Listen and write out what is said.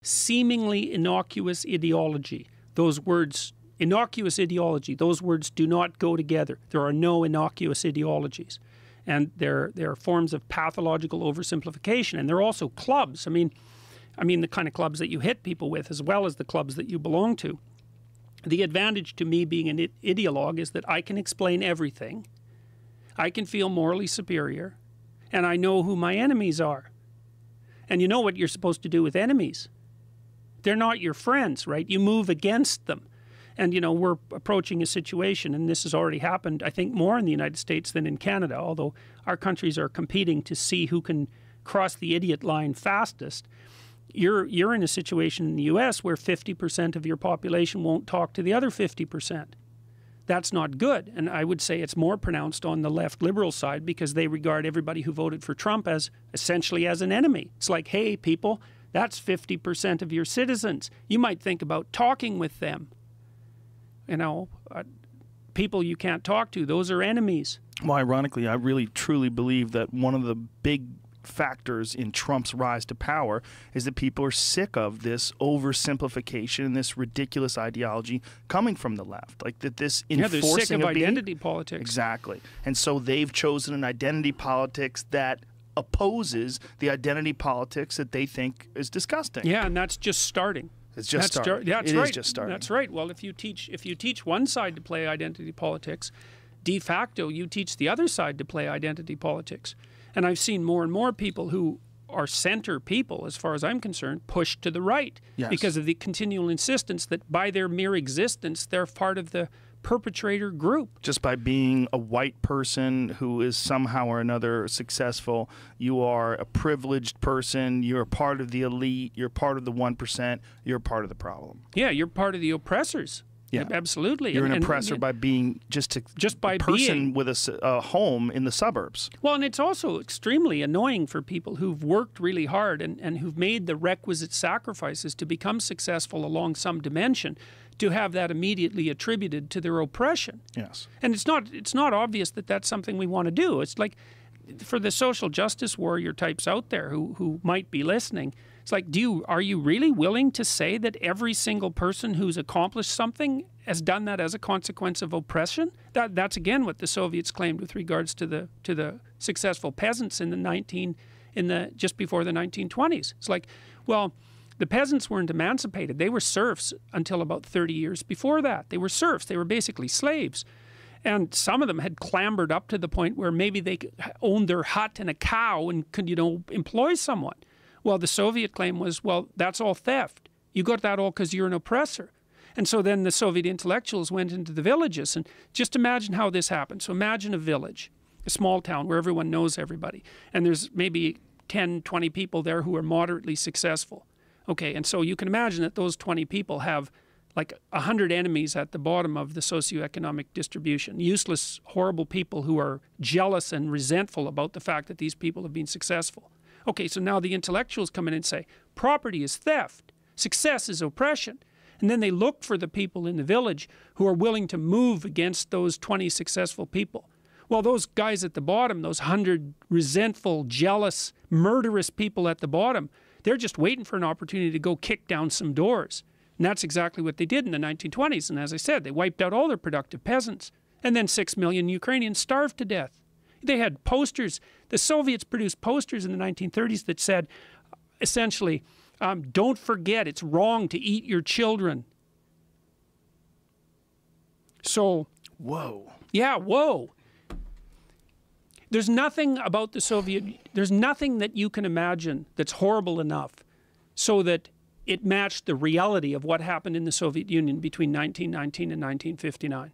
seemingly innocuous ideology. Those words, innocuous ideology, those words do not go together. There are no innocuous ideologies. And they're forms of pathological oversimplification. And they're also clubs. I mean the kind of clubs that you hit people with, as well as the clubs that you belong to. The advantage to me being an ideologue is that I can explain everything. I can feel morally superior. And I know who my enemies are. And you know what you're supposed to do with enemies. They're not your friends, right? You move against them. And, you know, we're approaching a situation, and this has already happened, I think, more in the United States than in Canada, although our countries are competing to see who can cross the idiot line fastest. You're in a situation in the U.S. where 50% of your population won't talk to the other 50%. That's not good. And I would say it's more pronounced on the left liberal side because they regard everybody who voted for Trump as essentially as an enemy. It's like, hey, people, that's 50% of your citizens. You might think about talking with them. You know, people you can't talk to, those are enemies. Well, ironically, I really truly believe that one of the big factors in Trump's rise to power is that people are sick of this oversimplification and this ridiculous ideology coming from the left. Like that this enforcing they're sick of identity politics. Exactly. And so they've chosen an identity politics that opposes the identity politics that they think is disgusting. Yeah, and that's just starting. It's just starting. That's it right. is just starting. That's right. Well, if you teach one side to play identity politics, de facto you teach the other side to play identity politics. And I've seen more and more people who are center people, as far as I'm concerned, pushed to the right because of the continual insistence that by their mere existence they're part of the perpetrator group. Just by being a white person who is somehow or another successful, you are a privileged person, you're part of the elite, you're part of the 1%, you're part of the problem. Yeah, you're part of the oppressors. Yeah, absolutely. You're an oppressor by being just by a person with a home in the suburbs. Well, and it's also extremely annoying for people who've worked really hard and who've made the requisite sacrifices to become successful along some dimension, to have that immediately attributed to their oppression. Yes. And it's not obvious that that's something we want to do. It's like, for the social justice warrior types out there who might be listening, it's like, are you really willing to say that every single person who's accomplished something has done that as a consequence of oppression? That's again what the Soviets claimed with regards to the successful peasants just before the 1920s. It's like, well, the peasants weren't emancipated. They were serfs until about 30 years before that. They were serfs. They were basically slaves. And some of them had clambered up to the point where maybe they owned their hut and a cow and could, employ someone. Well, the Soviet claim was, well, that's all theft. You got that all because you're an oppressor. And so then the Soviet intellectuals went into the villages. And just imagine how this happened. So imagine a village, a small town where everyone knows everybody. And there's maybe 10, 20 people there who are moderately successful. Okay, and so you can imagine that those 20 people have like 100 enemies at the bottom of the socioeconomic distribution. Useless, horrible people who are jealous and resentful about the fact that these people have been successful. Okay, so now the intellectuals come in and say, property is theft, success is oppression. And then they look for the people in the village who are willing to move against those 20 successful people. Well, those guys at the bottom, those 100 resentful, jealous, murderous people at the bottom, they're just waiting for an opportunity to go kick down some doors. And that's exactly what they did in the 1920s. And as I said, they wiped out all their productive peasants. And then 6 million Ukrainians starved to death. They had posters. The Soviets produced posters in the 1930s that said, essentially, don't forget, it's wrong to eat your children. So, whoa. Yeah, whoa. There's nothing about the there's nothing that you can imagine that's horrible enough so that it matched the reality of what happened in the Soviet Union between 1919 and 1959.